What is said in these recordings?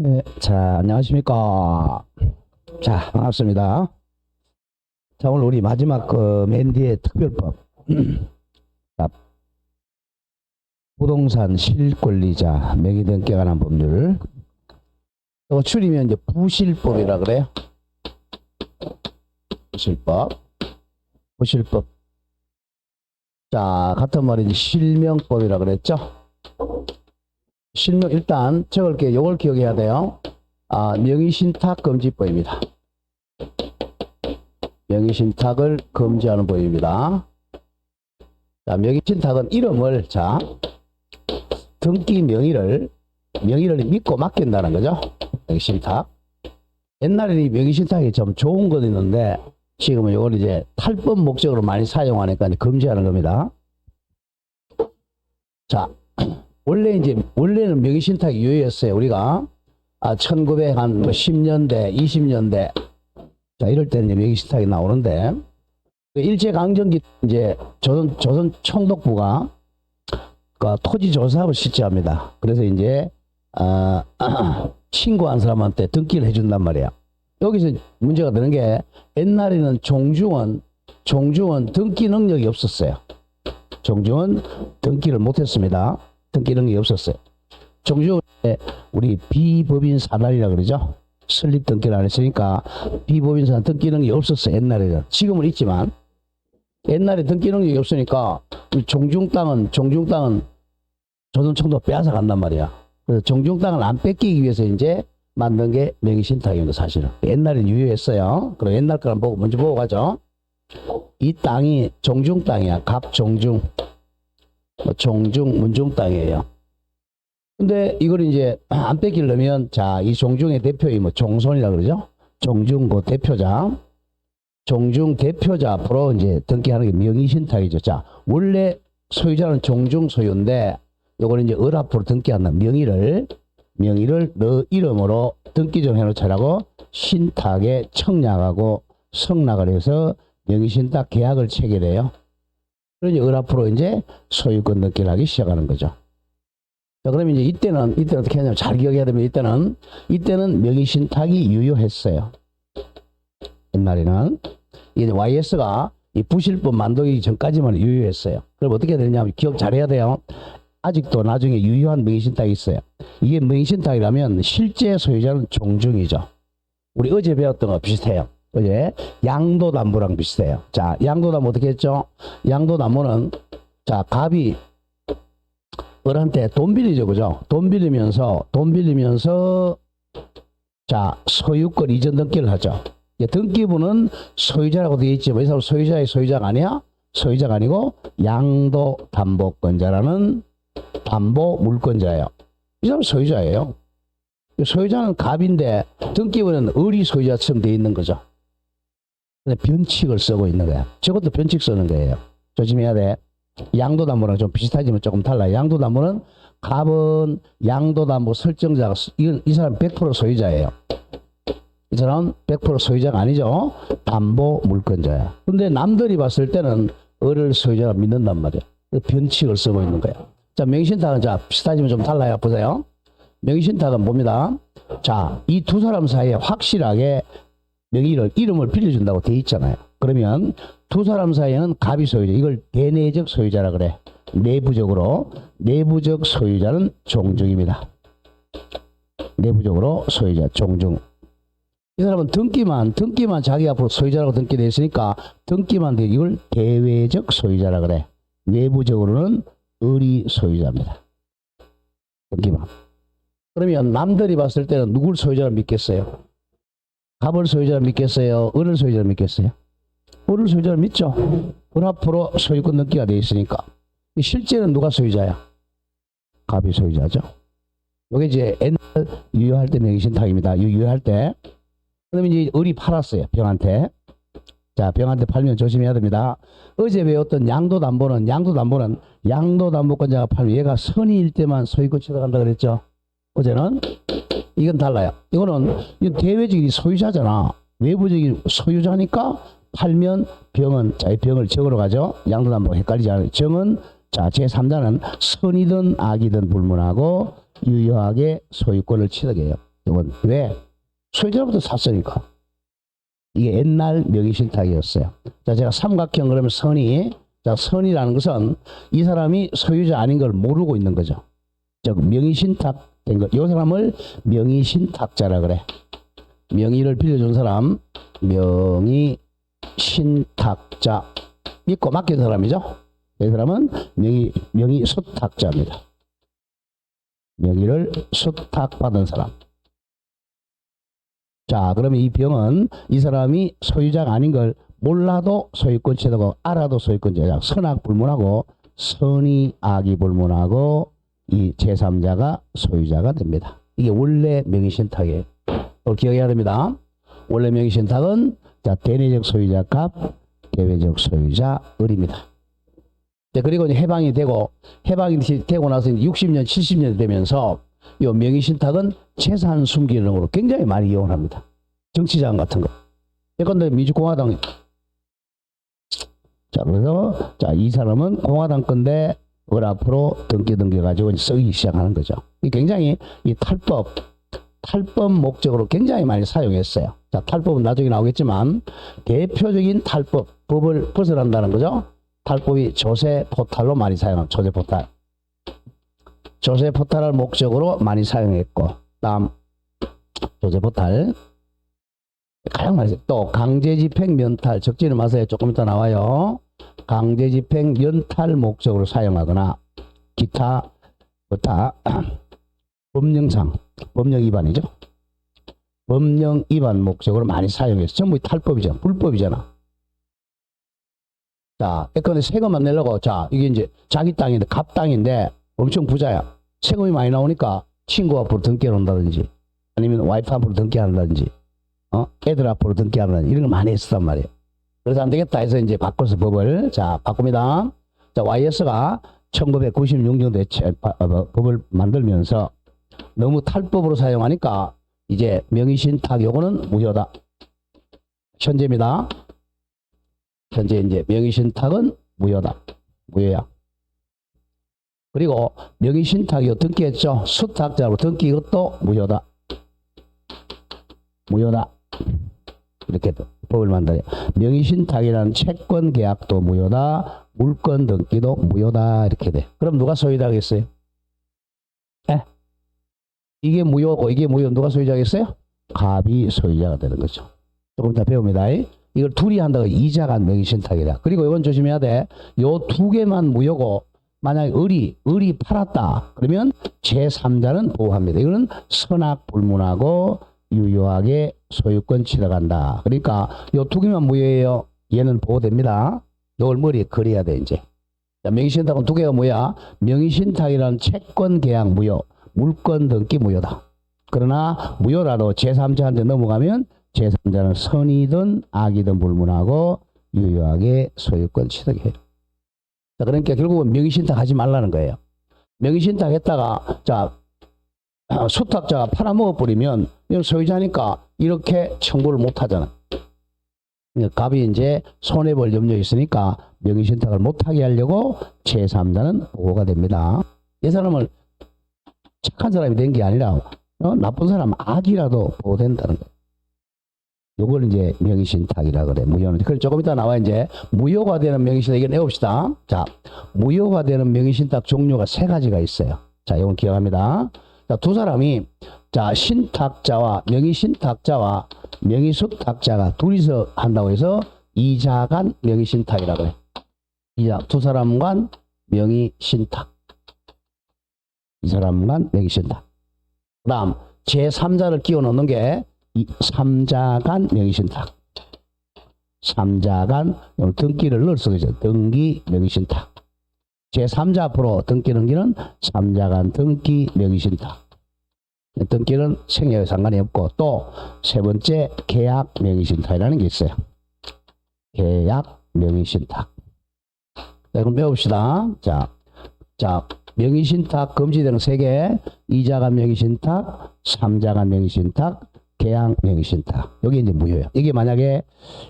네, 자, 안녕하십니까. 자, 반갑습니다. 자, 오늘 우리 마지막 맨 뒤에 특별법. 자, 부동산 실권리자 명의 등기에 관한 법률. 이거 줄이면 이제 부실법이라 그래요. 부실법. 자, 같은 말이 이제 실명법이라 그랬죠. 실명, 일단 적을게, 요걸 기억해야 돼요. 명의신탁금지법입니다. 명의신탁을 금지하는 법입니다. 자, 명의신탁은 이름을, 자, 등기 명의를 믿고 맡긴다는 거죠. 명의신탁. 옛날에 이 명의신탁이 좀 좋은 건 있는데, 지금은 이걸 이제 탈법 목적으로 많이 사용하니까 이제 금지하는 겁니다. 자, 원래는 명의신탁이 유효했어요. 우리가 1910년대, 20년대 자 이럴 때는 명의신탁이 나오는데 일제강점기 이제 조선 총독부가 토지조사업을 실시합니다. 그래서 이제 신고한 사람한테 등기를 해준단 말이야. 여기서 문제가 되는 게 옛날에는 종중은 등기 능력이 없었어요. 종중은 등기를 못했습니다. 등기 능력이 없었어요. 종중은 우리 비법인 사단이라 그러죠. 설립 등기를 안 했으니까 비법인 사단 등기 능력이 없었어요. 옛날에는. 지금은 있지만 옛날에 등기 능력이 없으니까 종중 땅은 조선 총독 빼앗아 간단 말이야. 그래서 종중 땅을 안 뺏기기 위해서 이제 만든 게 명의신탁입니다. 사실은 옛날엔 유효했어요. 그럼 옛날 거 먼저 보고 가죠. 이 땅이 종중 땅이야. 갑종중, 종중, 문중 땅이에요. 근데 이걸 이제 안 뺏기려면 자, 이 종중의 대표이 종손이라 그러죠. 종중 그 대표자, 종중 대표자 앞으로 이제 등기하는 게 명의신탁이죠. 자, 원래 소유자는 종중 소유인데 요거는 이제 을 앞으로 등기한다. 명의를 너 이름으로 등기 좀 해놓자라고 신탁에 청약하고 성락을 해서 명의신탁 계약을 체결해요. 그러니 을 앞으로 이제 소유권 등기를 하기 시작하는 거죠. 자, 그러면 이제 이때는 어떻게 하냐면 잘 기억해야 됩니다. 이때는 명의신탁이 유효했어요. 옛날에는 이제 YS가 이 부실법 만들기 전까지만 유효했어요. 그럼 어떻게 되냐면 기억 잘해야 돼요. 아직도 나중에 유효한 명의신탁이 있어요. 이게 명의신탁이라면 실제 소유자는 종중이죠. 우리 어제 배웠던 거 비슷해요. 어제 양도담보랑 비슷해요. 자, 양도담보 어떻게 했죠? 양도담보는 자, 갑이 을한테 돈 빌리죠, 그죠? 돈 빌리면서 자, 소유권 이전 등기를 하죠. 등기부는 소유자라고 되어 있지만 이 사람 소유자의 소유자가 아니야? 소유자가 아니고 양도담보권자라는 담보 물권자예요. 이 사람 소유자예요. 소유자는 갑인데 등기부는 을이 소유자처럼 되어 있는 거죠. 근데 변칙을 쓰고 있는 거야. 저것도 변칙 쓰는 거예요. 조심해야 돼. 양도담보랑 좀 비슷하지만 조금 달라요. 양도담보는 갑은 양도담보 설정자가 이 사람 100% 소유자예요. 이 사람은 100% 소유자가 아니죠. 담보 물권자야. 근데 남들이 봤을 때는 을을 소유자가 믿는단 말이야. 변칙을 쓰고 있는 거야. 자, 명의신탁은 자 비슷하지만 좀 달라요. 보세요. 명의신탁은 뭡니다. 자, 이 두 사람 사이에 확실하게 이름을 빌려준다고 돼 있잖아요. 그러면 두 사람 사이에는 갑이 소유자, 이걸 대내적 소유자라 그래. 내부적 소유자는 종중입니다. 내부적으로 소유자, 종중. 이 사람은 등기만 자기 앞으로 소유자라고 등기되어 있으니까 등기만 돼. 이걸 대외적 소유자라 그래. 외부적으로는 을이 소유자입니다. 등기만. 그러면 남들이 봤을 때는 누굴 소유자를 믿겠어요? 갑을 소유자를 믿겠어요? 을을 소유자를 믿겠어요? 을을 소유자를 믿죠. 을 앞으로 소유권 등기가 되어 있으니까. 실제는 누가 소유자야? 갑이 소유자죠. 이게 이제 옛날 유효할 때 명의신탁입니다. 유효할 때. 그러면 이제 을이 팔았어요. 병한테. 자, 병한테 팔면 조심해야 됩니다. 어제 배웠던 양도담보는 양도담보권자가 팔면 얘가 선의일 때만 소유권 취득한다 그랬죠. 어제는 이건 달라요. 이건 대외적인 소유자잖아. 외부적인 소유자니까 팔면 병은 자, 이 병을 적으러 가죠. 양도담보 헷갈리지 않아요. 정은 자, 제3자는 선이든 악이든 불문하고 유효하게 소유권을 취득해요. 이건 왜? 소유자로부터 샀으니까. 이게 옛날 명의신탁이었어요. 자, 제가 삼각형 그러면 선이, 자, 선이라는 것은 이 사람이 소유자 아닌 걸 모르고 있는 거죠. 즉, 명의신탁 된 거. 이 사람을 명의신탁자라 그래. 명의를 빌려준 사람, 명의신탁자. 믿고 맡긴 사람이죠. 이 사람은 명의수탁자입니다. 명의를 수탁받은 사람. 자, 그러면 이 병은 이 사람이 소유자가 아닌 걸 몰라도 소유권자고 알아도 소유권자가 선악불문하고 선의 악이 불문하고 이 제3자가 소유자가 됩니다. 이게 원래 명의신탁이에요. 기억해야 됩니다. 원래 명의신탁은 자, 대내적 소유자 값, 개별적 소유자 을입니다. 그리고 이제 해방이 되고 나서 60년, 70년 되면서 이 명의신탁은 재산 숨기능으로 굉장히 많이 이용합니다. 정치자금 같은 거. 예컨대 민주공화당. 자, 그래서 자, 이 사람은 공화당 건데 을 앞으로 등기가지고 쓰기 시작하는 거죠. 이 굉장히 이 탈법 목적으로 굉장히 많이 사용했어요. 자, 탈법은 나중에 나오겠지만 대표적인 법을 벗어난다는 거죠. 탈법이 조세포탈로 많이 사용합니다. 조세포탈. 조세포탈을 목적으로 많이 사용했고, 다음 조세포탈 가장 많이 써요. 또 강제집행 면탈, 적지는 마세요. 조금 이따 나와요. 강제집행 면탈 목적으로 사용하거나 기타 법령상 법령 위반이죠. 법령 위반 목적으로 많이 사용해서 전부 탈법이잖아. 불법이잖아. 자, 예컨대 세금만 내려고, 자, 이게 이제 자기 땅인데, 갑 땅인데, 엄청 부자야. 세금이 많이 나오니까 친구 앞으로 등기해 놓는다든지, 아니면 와이프 앞으로 등기한다든지, 애들 앞으로 등기한다든지, 이런 걸 많이 했었단 말이에요. 그래서 안 되겠다 해서 이제 바꿔서 법을, 자, 바꿉니다. 자, YS가 1996년도에 법을 만들면서 너무 탈법으로 사용하니까 이제 명의신탁 요거는 무효다. 현재입니다. 현재 이제 명의신탁은 무효다. 무효야. 그리고 명의신탁이요 등기했죠. 수탁자로 등기 이것도 무효다. 무효다. 이렇게 법을 만들어요. 명의신탁이라는 채권 계약도 무효다. 물건 등기도 무효다. 이렇게 돼. 그럼 누가 소유자겠어요? 이게 무효고 이게 무효. 누가 소유자겠어요? 갑이 소유자가 되는 거죠. 조금 더 배웁니다. 이걸 둘이 한다고 이자간 명의신탁이다. 그리고 이건 조심해야 돼. 요 두 개만 무효고 만약에 을이 팔았다. 그러면 제3자는 보호합니다. 이거는 선악불문하고 유효하게 소유권 치러간다. 그러니까 요 두 개만 무효예요. 얘는 보호됩니다. 요걸 머리에 그려야 돼 이제. 자, 명의신탁은 두 개가 뭐야? 명의신탁이라는 채권 계약 무효, 물건 등기 무효다. 그러나 무효라도 제3자한테 넘어가면 제3자는 선이든 악이든 불문하고 유효하게 소유권 취득해요. 자, 그러니까 결국은 명의신탁 하지 말라는 거예요. 명의신탁 했다가 자, 수탁자가 팔아먹어버리면 이건 소유자니까 이렇게 청구를 못 하잖아. 갑이 이제 손해볼 염려가 있으니까 명의신탁을 못하게 하려고 제3자는 보호가 됩니다. 이 사람을 착한 사람이 된 게 아니라 나쁜 사람 악이라도 보호된다는 거예요. 요걸 이제 명의신탁이라 그래. 무효는. 그걸 조금 이따 나와 이제 무효가 되는 명의신탁 이거 내봅시다. 자, 무효가 되는 명의신탁 종류가 세 가지가 있어요. 자, 이건 기억합니다. 자, 두 사람이 자, 신탁자와 명의신탁자와 명의수탁자가 둘이서 한다고 해서 이자간 명의신탁이라 그래. 이자 두 사람 간 명의신탁. 이 사람 간 명의신탁. 그다음 제3자를 끼워 넣는 게 이 3자간 명의신탁. 3자간 등기를 넣을 수 있어요. 등기 명의신탁. 제3자 앞으로 등기 넘기는 3자간 등기 명의신탁. 등기는 생애와 상관이 없고 또 세 번째 계약 명의신탁이라는 게 있어요. 계약 명의신탁. 자, 그럼 배웁시다. 자, 명의신탁 금지되는 세 개. 이자간 명의신탁, 3자간 명의신탁, 계약 명의신탁. 여기 이제 무효예요. 이게 만약에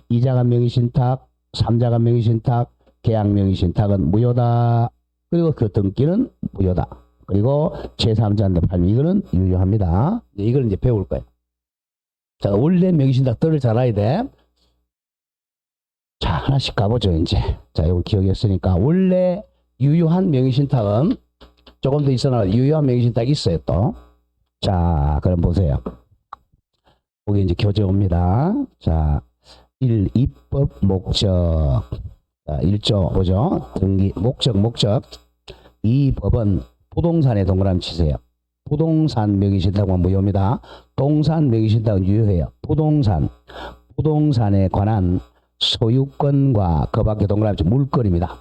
이자간 명의신탁, 3자간 명의신탁, 계약 명의신탁은 무효다. 그리고 그 등기는 무효다. 그리고 제3자인데 팔면 이거는 유효합니다. 이걸 이제 배울 거예요. 자, 원래 명의신탁들을 잘 알아야 돼. 자, 하나씩 가보죠, 이제. 자, 이거 기억했으니까. 원래 유효한 명의신탁은 조금 더 있어나 유효한 명의신탁이 있어요, 또. 자, 그럼 보세요. 거기 이제 교재 옵니다. 자, 1. 입법 목적. 자, 1조 보죠. 등기 목적. 2. 법은 부동산에 동그라미 치세요. 부동산 명의신탁은 무효입니다. 동산 명의신탁은 유효해요. 부동산에 관한 소유권과 그 밖에 동그라미 치 물건입니다.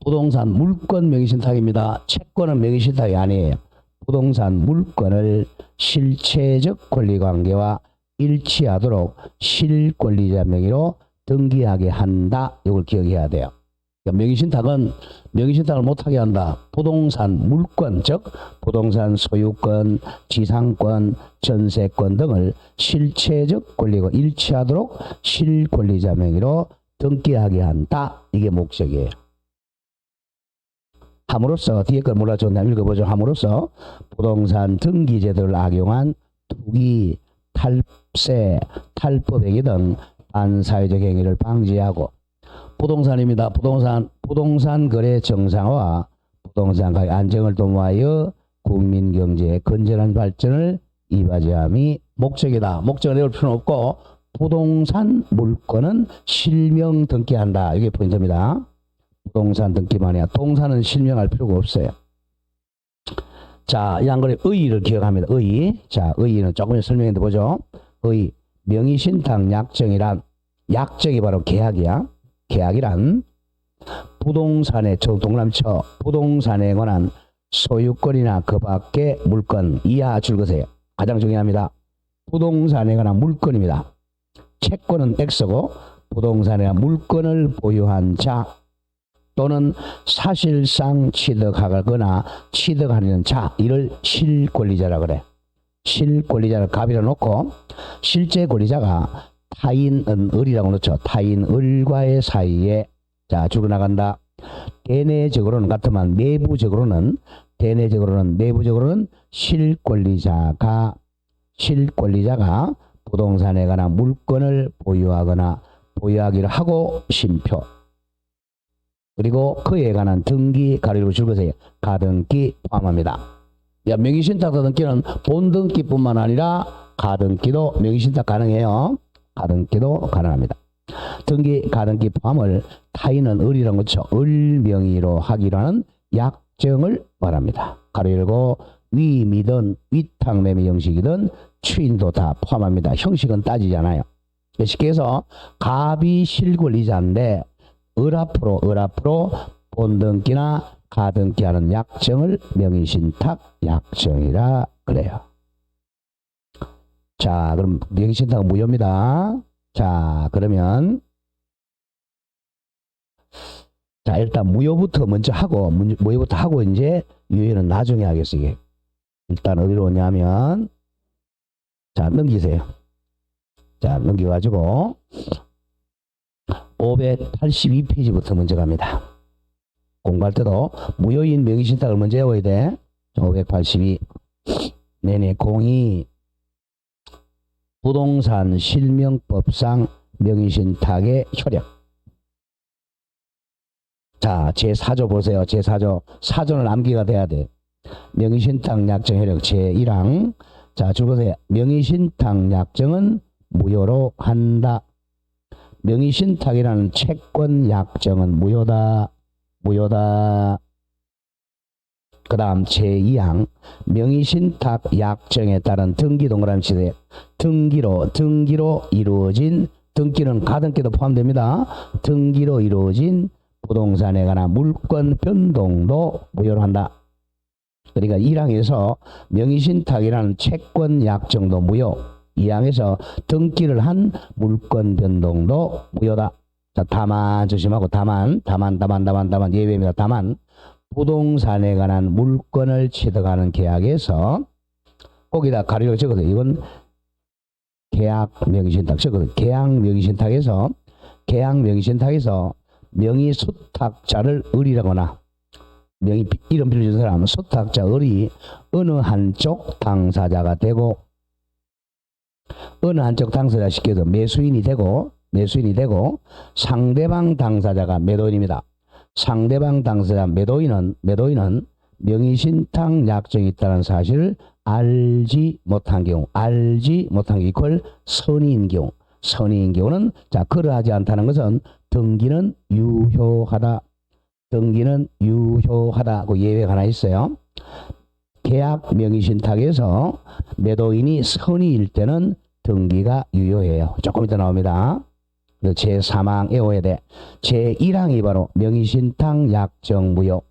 부동산 물건 명의신탁입니다. 채권은 명의신탁이 아니에요. 부동산 물건을 실체적 권리관계와 일치하도록 실권리자 명의로 등기하게 한다. 이걸 기억해야 돼요. 그러니까 명의신탁을 못하게 한다. 부동산 물건, 즉 부동산 소유권, 지상권, 전세권 등을 실체적 권리가 일치하도록 실권리자 명의로 등기하게 한다. 이게 목적이에요. 함으로써 뒤에 걸 몰라 줬나 읽어보죠. 함으로써 부동산 등기제도를 악용한 투기, 탈세, 탈법 행위 등 반사회적 행위를 방지하고 부동산입니다. 부동산 거래 정상화와 부동산 가격 안정을 도모하여 국민 경제의 건전한 발전을 이바지함이 목적이다. 목적을 내올 필요는 없고 부동산 물건은 실명 등기한다. 이게 포인트입니다. 부동산 등기만 해야 동산은 실명할 필요가 없어요. 자, 이 한글의 의의를 기억합니다. 의의. 자, 의의는 조금 전에 설명했는데 보죠. 의의. 명의신탁 약정이란 약정이 바로 계약이야. 계약이란 부동산에 동그라미쳐 부동산에 관한 소유권이나 그 밖의 물건 이하 줄거세요. 가장 중요합니다. 부동산에 관한 물건입니다. 채권은 X고 부동산에 관한 물건을 보유한 자 또는 사실상 취득하거나 취득하는 자 이를 실권리자라 그래. 실권리자를 갑이라 놓고 실제 권리자가 타인은 을이라고 놓죠. 타인 을과의 사이에 자 줄어 나간다. 대내적으로는 같으면 내부적으로는 실권리자가 부동산에 관한 물건을 보유하기를 하고 심표 그리고 그에 관한 등기 가로로 줄거세요. 가등기 포함합니다. 명의신탁 등기는 본등기뿐만 아니라 가등기도 명의신탁 가능해요. 가등기도 가능합니다. 가등기 포함을 타인은 을이라는 거죠. 을 명의로 하기로 하는 약정을 말합니다. 가로 열고 위임이든 위탁매매 형식이든 추인도 다 포함합니다. 형식은 따지지 않아요. 쉽게 해서 갑이 실권리자인데 을 앞으로 본등기나 가등기 하는 약정을 명의신탁 약정이라 그래요. 자, 그럼 명의신탁은 무효입니다. 자, 그러면 자, 일단 무효부터 먼저 하고 이제 유효는 나중에 하겠어요. 일단 어디로 오냐면 자, 넘기세요. 자, 넘겨가지고 582페이지부터 먼저 갑니다. 공부할 때도 무효인 명의신탁을 먼저 외워야 돼. 582 네네 02 부동산 실명법상 명의신탁의 효력. 자, 제4조 보세요. 제4조. 사조는 암기가 돼야 돼. 명의신탁 약정 효력 제1항. 자, 줄거세요. 명의신탁 약정은 무효로 한다. 명의신탁이라는 채권 약정은 무효다. 그 다음 제2항 명의신탁 약정에 따른 등기 동그라미 치세요. 등기로 이루어진 등기는 가등기도 포함됩니다. 등기로 이루어진 부동산에 관한 물권 변동도 무효로 한다. 그러니까 1항에서 명의신탁이라는 채권 약정도 무효. 2항에서 등기를 한 물권 변동도 무효다. 자, 다만 조심하고 다만 예외입니다. 다만 부동산에 관한 물건을 취득하는 계약에서 거기다 가리로 적어서 이건 계약 명의신탁 적어서 계약 명의신탁에서 명의수탁자를 을이라거나 명의 이름 빌려준 사람 수탁자 을이 어느 한쪽 당사자가 되고 어느 한쪽 당사자 시켜서 매수인이 되고 상대방 당사자가 매도인입니다. 상대방 당사자 매도인은 명의신탁 약정이 있다는 사실을 알지 못한 경우 이퀄 선의인 경우는 자 그러하지 않다는 것은 등기는 유효하다. 그 예외가 하나 있어요. 계약 명의신탁에서 매도인이 선의일 때는 등기가 유효해요. 조금 이따 나옵니다. 제3항 외워야 돼. 제1항이 바로 명의신탁 약정 무효.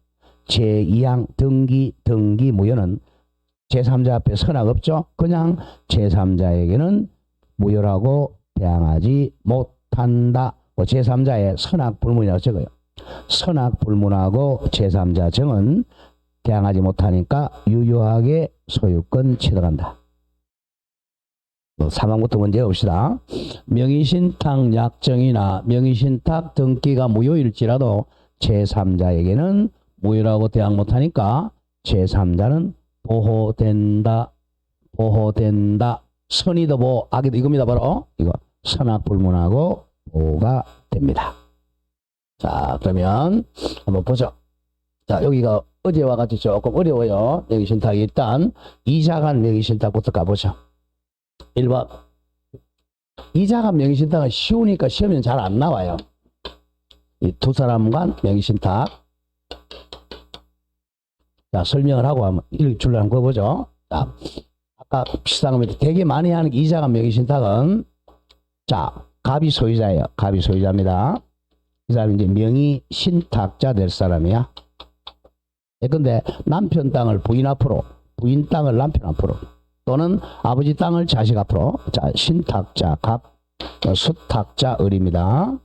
제2항 등기 무효는 제3자 앞에 선악 없죠. 그냥 제3자에게는 무효라고 대항하지 못한다. 제3자의 선악 불문이라고 적어요. 선악 불문하고 제3자 정은 대항하지 못하니까 유효하게 소유권 취득한다. 3항부터 문제 봅시다. 명의신탁 약정이나 명의신탁 등기가 무효일지라도 제3자에게는 무효라고 대항 못하니까 제3자는 보호된다. 선의도 보호, 악의도 이겁니다. 바로 이거 선악 불문하고 보호가 됩니다. 자, 그러면 한번 보죠. 자, 여기가 어제와 같이 조금 어려워요. 명의신탁이 일단 이자간 명의신탁부터 가보죠. 1번. 이자간 명의신탁은 쉬우니까 시험에는 잘 안 나와요. 이 두 사람 간 명의신탁. 자, 설명을 하고 한번 읽줄로 한번 보죠. 자, 아까 비슷한 겁니다. 되게 많이 하는 이자간 명의신탁은 자, 갑이 소유자예요. 갑이 소유자입니다. 이 사람이 이제 명의신탁자 될 사람이야. 근데 남편 땅을 부인 앞으로, 부인 땅을 남편 앞으로, 또는 아버지 땅을 자식 앞으로. 자, 신탁자 갑, 수탁자 을입니다.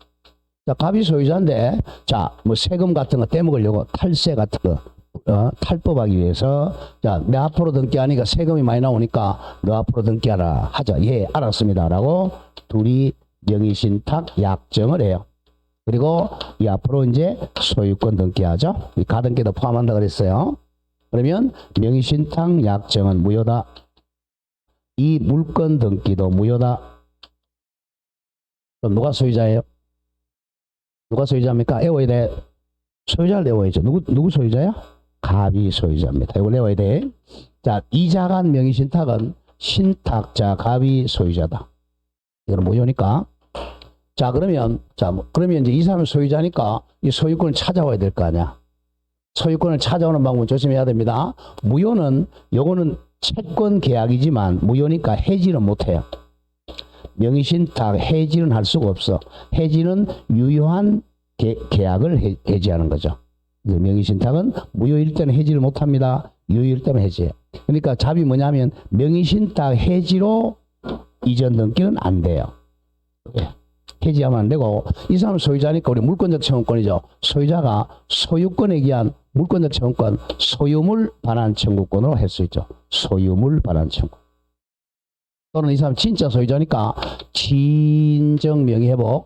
자, 갑이 소유자인데, 자, 뭐 세금 같은 거 떼먹으려고 탈세 같은 거, 탈법하기 위해서, 자, 내 앞으로 등기하니까 세금이 많이 나오니까 너 앞으로 등기하라 하자. 예, 알았습니다. 라고 둘이 명의신탁 약정을 해요. 그리고 이 앞으로 이제 소유권 등기하죠. 이 가등기도 포함한다 그랬어요. 그러면 명의신탁 약정은 무효다. 이 물권 등기도 무효다. 그럼 누가 소유자예요? 누가 소유자입니까? 외워야 돼. 소유자를 외워야죠. 누구 소유자야? 갑이 소유자입니다. 이걸 외워야 돼. 자, 이자간 명의신탁은 신탁자 갑이 소유자다. 이건 무효니까. 자, 그러면 이제 이 사람이 소유자니까 이 소유권을 찾아와야 될 거 아니야. 소유권을 찾아오는 방법은 조심해야 됩니다. 무효는 요거는 채권 계약이지만 무효니까 해지는 못해요. 명의신탁 해지는 할 수가 없어. 해지는 유효한 계약을 해지하는 거죠. 명의신탁은 무효일 때는 해지를 못합니다. 유효일 때는 해지해요. 그러니까 답이 뭐냐면 명의신탁 해지로 이전 등기는 안 돼요. 해지하면 안 되고, 이 사람은 소유자니까 우리 물권적 청구권이죠. 소유자가 소유권에 기한 물권적 청구권, 소유물 반환 청구권으로 할 수 있죠. 소유물 반환 청구. 또는 이 사람 진짜 소유자니까 진정 명의회복으로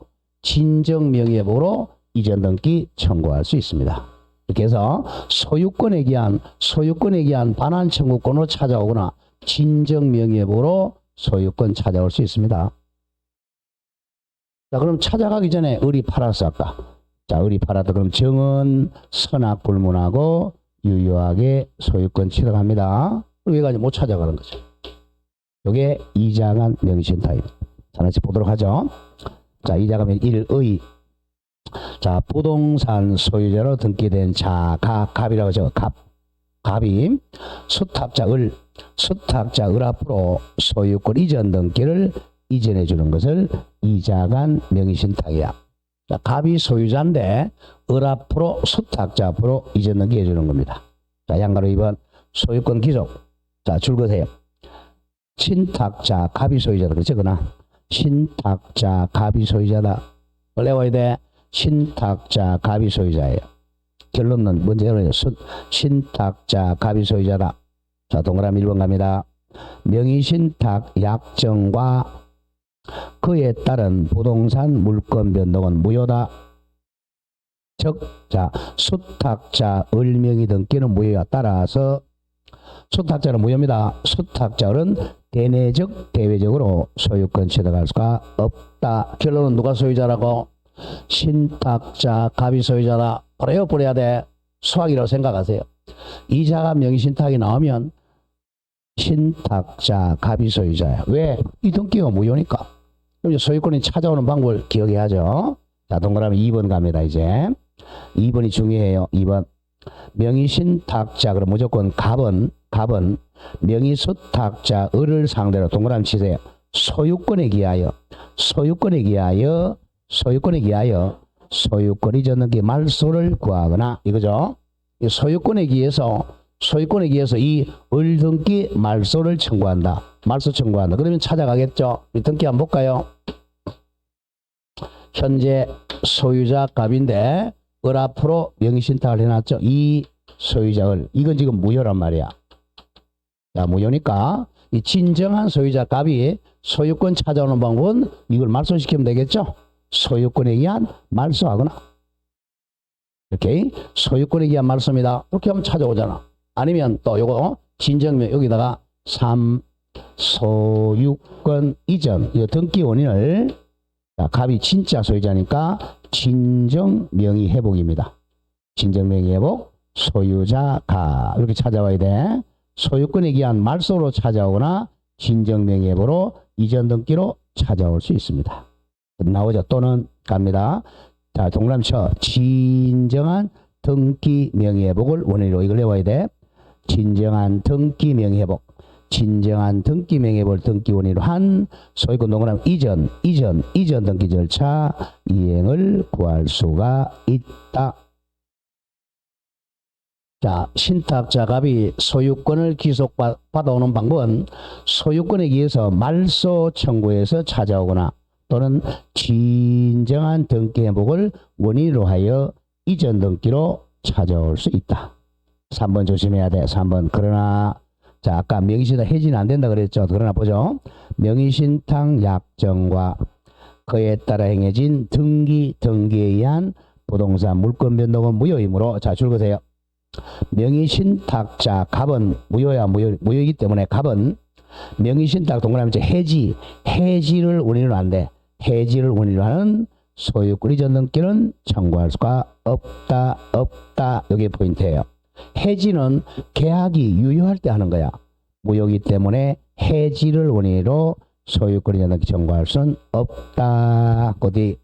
이전 등기 청구할 수 있습니다. 이렇게 해서 소유권에 기한 반환 청구권으로 찾아오거나 진정 명의회복으로 소유권 찾아올 수 있습니다. 자, 그럼 찾아가기 전에 을이 팔았어, 아까. 자, 을이 팔았다. 그럼 정은 선악 불문하고 유효하게 소유권 취득합니다. 여기까지 못 찾아가는 거죠. 이게 이자간 명의신탁입니다. 자, 하나씩 보도록 하죠. 자, 이자간 1의. 자, 부동산 소유자로 등기된 자, 갑이라고 적어. 갑이 수탁자 을 앞으로 소유권 이전 등기를 이전해 주는 것을 이자간 명의신탁이야. 자, 갑이 소유자인데 을 앞으로 수탁자 앞으로 이전 등기해 주는 겁니다. 자, 양가로 2번 소유권 기록. 자, 줄거세요. 신탁자 갑이 소유자다. 그렇지? 그나 신탁자 갑이 소유자다. 외워야 돼. 신탁자 갑이 소유자예요. 결론은 먼저 열어요. 신탁자 갑이 소유자다. 자, 동그라미 1번 갑니다. 명의신탁 약정과 그에 따른 부동산 물권 변동은 무효다. 즉, 자, 수탁자, 을명의 등기는 무효야. 따라서 수탁자는 무효입니다. 수탁자는 대내적, 대외적으로 소유권 취득할 수가 없다. 결론은 누가 소유자라고? 신탁자, 갑이 소유자다. 버려야 돼. 수학이라고 생각하세요. 이자가 명의신탁이 나오면 신탁자, 갑이 소유자야. 왜? 이 등기가 무효니까. 그럼 이제 소유권이 찾아오는 방법을 기억해야죠. 자, 동그라미 2번 갑니다, 이제. 2번이 중요해요. 2번. 명의신탁자, 그럼 무조건 갑은 명의수탁자, 을을 상대로 동그라미 치세요. 소유권에 기하여 소유권이 졌는게 말소를 구하거나, 이거죠. 이 소유권에 기해서 이 을등기 말소를 청구한다. 말소 청구한다. 그러면 찾아가겠죠. 이 등기 한번 볼까요? 현재 소유자 갑인데 을 앞으로 명의신탁을 해놨죠. 이 소유자 을, 이건 지금 무효란 말이야. 자, 무효니까 이 진정한 소유자 갑이 소유권 찾아오는 방법은 이걸 말소시키면 되겠죠. 소유권에 의한 말소하거나, 이렇게 소유권에 의한 말소입니다. 이렇게 하면 찾아오잖아. 아니면 또 요거 진정명 여기다가 3 소유권 이전, 이 등기 원인을, 자, 갑이 진짜 소유자니까 진정명의 회복입니다. 진정명의 회복, 소유자 갑, 이렇게 찾아와야 돼. 소유권에 기한 말소로 찾아오거나 진정명의 회복으로 이전 등기로 찾아올 수 있습니다. 나오죠. 또는 갑니다. 자, 동그라미 쳐. 진정한 등기 명의회복을 원인으로, 이걸 외워야 돼. 진정한 등기 명의회복, 진정한 등기 명의회복을 등기 원인으로 한 소유권 동그라미 이전 등기 절차 이행을 구할 수가 있다. 자, 신탁자 갑이 소유권을 기속받아오는 방법은 소유권에 의해서 말소 청구해서 찾아오거나 또는 진정한 등기 회복을 원인으로 하여 이전 등기로 찾아올 수 있다. 3번 조심해야 돼. 3번. 그러나, 자, 아까 명의신탁 해지는 안 된다 그랬죠. 그러나 보죠. 명의신탁 약정과 그에 따라 행해진 등기에 의한 부동산 물권 변동은 무효이므로, 자, 줄거세요. 명의신탁자 갑은 무효이기 때문에 갑은 명의신탁 동그라미 해지를 원인으로 안 돼. 해지를 원인으로 하는 소유권 이전 등기는 청구할 수가 없다. 이게 포인트예요. 해지는 계약이 유효할 때 하는 거야. 무효이기 때문에 해지를 원인으로 소유권 이전 등기 청구할 수는 없다. 어디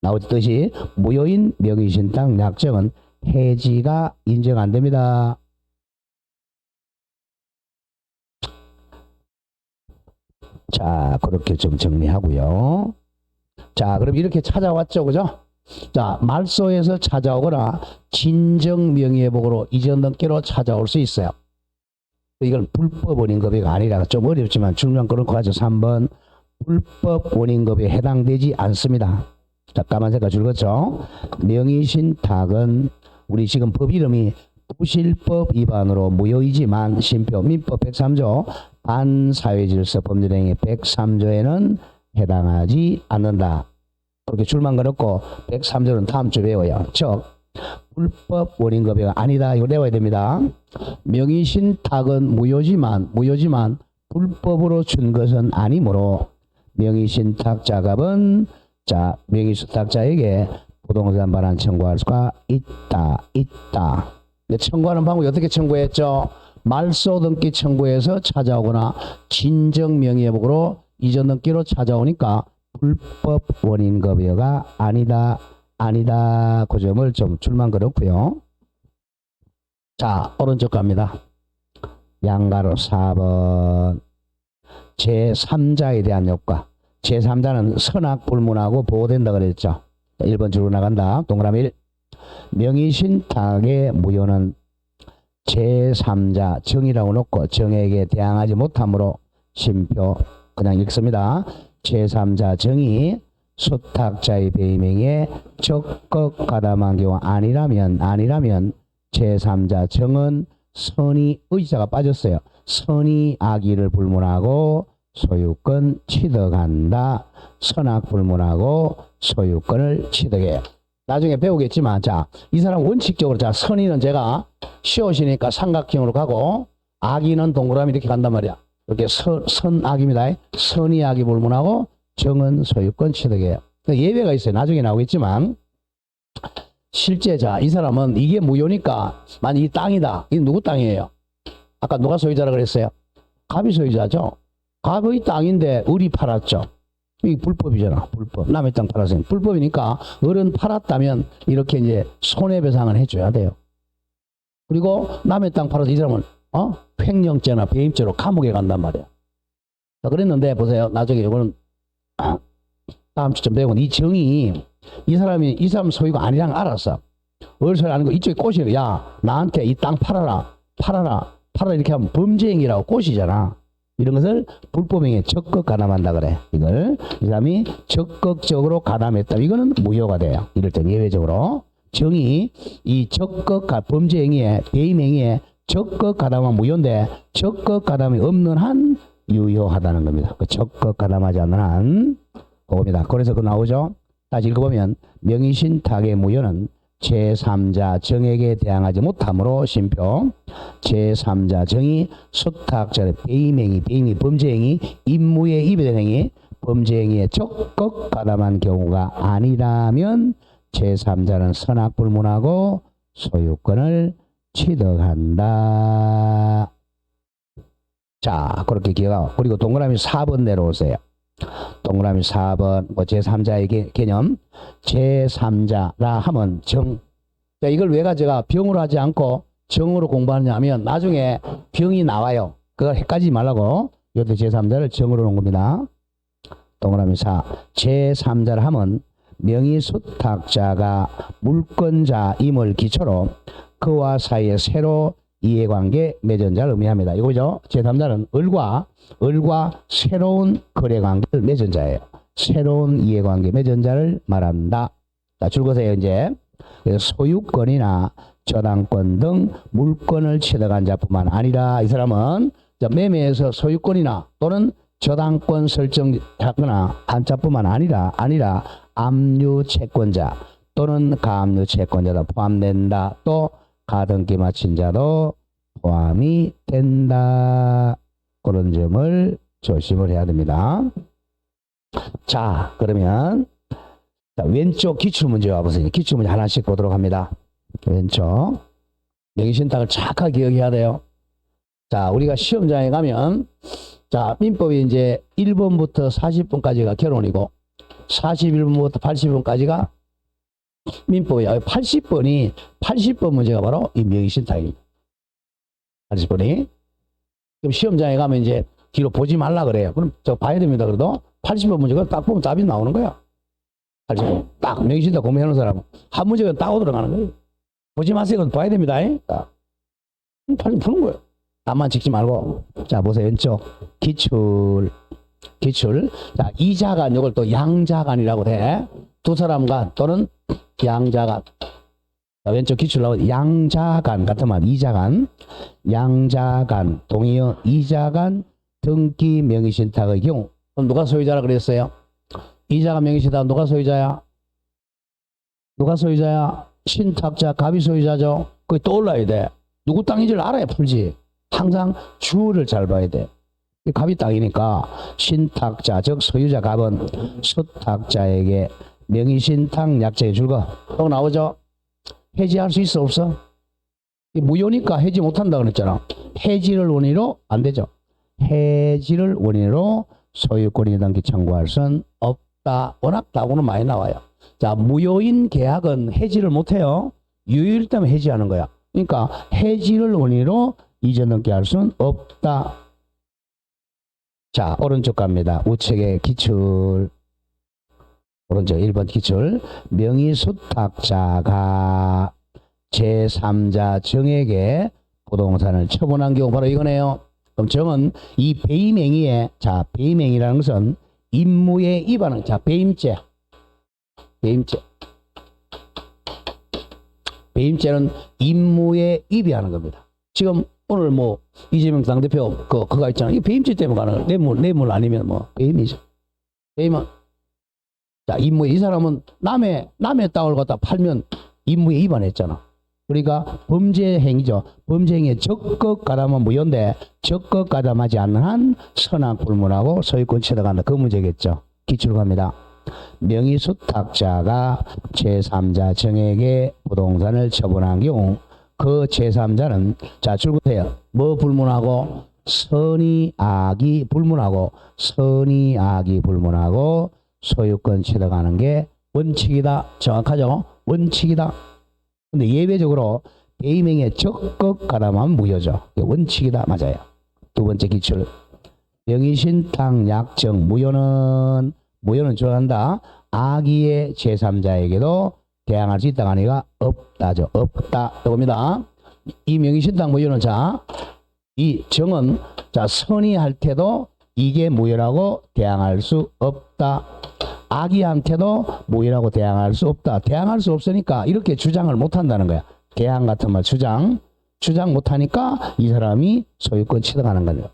나오듯이 무효인 명의신탁 약정은 해지가 인정 안 됩니다. 자, 그렇게 좀 정리하고요. 자, 그럼 이렇게 찾아왔죠, 그죠? 자, 말소에서 찾아오거나 진정 명의회복으로 이전 등기로 찾아올 수 있어요. 이건 불법 원인급여가 아니라 좀 어렵지만 중요한 거는 가죠. 3번 불법 원인급여에 해당되지 않습니다. 자, 까만 색깔 줄었죠? 명의신탁은 우리 지금 법 이름이 부실법 위반으로 무효이지만 심표 민법 103조 반사회질서 법률행위 103조에는 해당하지 않는다. 그렇게 줄만 걸었고 103조는 다음 주 외워요. 즉 불법 원인급여가 아니다. 이거 외워야 됩니다. 명의신탁은 무효지만 불법으로 준 것은 아니므로 명의신탁자 갑은 자 명의수탁자에게 부동산 반환 청구할 수가 있다. 청구하는 방법이 어떻게 청구했죠? 말소 등기 청구해서 찾아오거나 진정 명의회복으로 이전 등기로 찾아오니까 불법 원인급여가 아니다. 그 점을 좀 줄만 그렇고요. 자, 오른쪽 갑니다. 양가로 4번 제3자에 대한 효과. 제3자는 선악불문하고 보호된다 그랬죠. 1번 줄로 나간다. 동그라미 1. 명의신탁의 무효는 제3자 정이라고 놓고 정에게 대항하지 못하므로 심표 그냥 읽습니다. 제3자 정이 수탁자의 배임행위에 적극 가담한 경우 아니라면 제3자 정은 선의 의자가 빠졌어요. 선의 악의를 불문하고 소유권 취득한다. 선악 불문하고 소유권을 취득해요. 나중에 배우겠지만, 자, 이 사람 원칙적으로, 자, 선의는 제가 시옷이니까 삼각형으로 가고, 악의는 동그라미 이렇게 간단 말이야. 이렇게 선악입니다. 선의 악이 불문하고, 정은 소유권 취득이에요. 예외가 있어요. 나중에 나오겠지만, 실제, 자, 이 사람은 이게 무효니까, 만약 이 땅이다. 이게 누구 땅이에요? 아까 누가 소유자라 그랬어요? 갑이 소유자죠. 갑의 땅인데, 을이 팔았죠. 이게 불법이잖아. 불법. 남의 땅 팔았으니 불법이니까 을은 팔았다면 이렇게 이제 손해배상을 해줘야 돼요. 그리고 남의 땅 팔아서 이 사람은 횡령죄나 배임죄로 감옥에 간단 말이야. 자, 그랬는데 보세요. 나중에 이거는 다음 주쯤 배우면 이 정이 이 사람 소유가 아니랑 알았어. 을소리 아는 거 이쪽에 꼬시는 야 나한테 이 땅 팔아라 이렇게 하면 범죄행위라고 꼬시잖아. 이런 것을 불법행위에 적극 가담한다 그래. 이걸 이 사람이 적극적으로 가담했다. 이거는 무효가 돼요. 이럴 때 예외적으로 정이 이 적극 범죄행위에 배임행위에 적극 가담은 무효인데 적극 가담이 없는 한 유효하다는 겁니다. 그 적극 가담하지 않는 한 그겁니다. 그래서 그 나오죠. 다시 읽어보면 명의신탁의 무효는 제3자 정에게 대항하지 못함으로 심표 제3자 정이 수탁자의 배임이 범죄행위 임무에 입에된 행위 범죄행위에 적극 가담한 경우가 아니라면 제3자는 선악불문하고 소유권을 취득한다. 자 그렇게 기억하고 그리고 동그라미 4번 내려오세요. 동그라미 4번 뭐 제3자의 개념 제3자라 하면 정. 자, 이걸 왜 제가 병으로 하지 않고 정으로 공부하느냐 하면 나중에 병이 나와요. 그걸 헷갈리지 말라고 이때 제3자를 정으로 놓은 겁니다. 동그라미 4 제3자를 하면 명의수탁자가 물권자임을 기초로 그와 사이에 새로 이해관계 맺은 자를 의미합니다. 이거죠. 제3자는 을과 새로운 거래관계를 맺은 자예요. 새로운 이해관계 맺은 자를 말한다. 자, 줄거세요 이제. 그래서 소유권이나 저당권 등 물권을 취득한 자뿐만 아니라 이 사람은 매매에서 소유권이나 또는 저당권 설정하거나 한 자뿐만 아니라 압류 채권자 또는 가압류 채권자도 포함된다. 또 가등기 마친 자도 포함이 된다. 그런 점을 조심을 해야 됩니다. 자, 그러면 왼쪽 기출문제 와보세요. 기출문제 하나씩 보도록 합니다. 왼쪽 명의신탁을 정확하게 기억해야 돼요. 자, 우리가 시험장에 가면 자, 민법이 이제 1번부터 40번까지가 결혼이고 41번부터 80번까지가 민법이야. 80번 문제가 바로 이 명의신탁입니다. 80번이. 그럼 시험장에 가면 이제 뒤로 보지 말라 그래요. 그럼 저 봐야 됩니다. 그래도 80번 문제가 딱 보면 답이 나오는 거야. 80번. 딱 명의신탁 공부해놓은 사람은 한 문제가 따고 들어가는 거예요. 보지 마세요. 그건 봐야 됩니다. 딱. 80번 푸는 거예요. 답만 찍지 말고. 자, 보세요. 왼쪽. 기출. 자, 이자간, 이걸 또 양자간이라고 돼. 두 사람 간 또는 양자간. 자, 왼쪽 기출 나오고 양자간 같은 말. 이자간, 양자간, 동의어 이자간, 등기 명의신탁의 경우. 그럼 누가 소유자라 그랬어요? 이자간 명의신탁 누가 소유자야? 신탁자, 갑이 소유자죠. 그게 떠올라야 돼. 누구 땅인지를 알아야 풀지. 항상 주어를 잘 봐야 돼. 갑이 땅이니까 신탁자 즉 소유자 갑은 수탁자에게 명의신탁 약정해 줄 거. 또 나오죠. 해지할 수 있어 없어? 무효니까 해지 못한다 그랬잖아. 해지를 원인으로 안 되죠. 해지를 원인으로 소유권이 등기 청구할 수는 없다. 워낙 다고는 많이 나와요. 자, 무효인 계약은 해지를 못해요. 유효일 때문에 해지하는 거야. 그러니까 해지를 원인으로 이전 등기할 수는 없다. 자, 오른쪽 갑니다. 우측의 기출. 오른쪽 1번 기출. 명의수탁자가 제3자 정에게 부동산을 처분한 경우 바로 이거네요. 그럼 정은 이 배임행위에 자, 배임행위라는 것은 임무에 위반하는 자, 배임죄는 임무에 위배하는 겁니다. 지금 오늘 뭐 이재명 당대표 그거 있잖아. 이 배임죄 때문에 가는 거야. 뇌물 아니면 뭐 배임이죠. 배임은 자, 임무에 이 사람은 남의 땅을 갖다 팔면 임무에 위반했잖아. 그러니까 범죄 행위죠. 범죄 행위에 적극 가담은 무효인데 적극 가담하지 않는 한 선악 불문하고 소유권 취득한다. 그 문제겠죠. 기출 갑니다. 명의수탁자가 제3자 정에게 부동산을 처분한 경우 그 제3자는 자 줄보세요. 뭐 불문하고 선의 악이 불문하고 선의 악이 불문하고 소유권 취득하는 게 원칙이다. 정확하죠? 원칙이다. 근데 예외적으로 배임행위에 적극 가담하면 무효죠. 원칙이다. 맞아요. 두 번째 기출. 명의신탁 약정 무효는 주어한다. 악의의 제3자에게도 대항할 수 있다가 아니가 없다죠. 없다. 이겁니다. 이 명의신탁 무효는 자, 이 정은 자 선의할 때도 이게 무효라고 대항할 수 없다. 악의한테도 무효라고 대항할 수 없다. 대항할 수 없으니까 이렇게 주장을 못한다는 거야. 대항 같은 말 주장 못하니까 이 사람이 소유권 취득하는 거예요.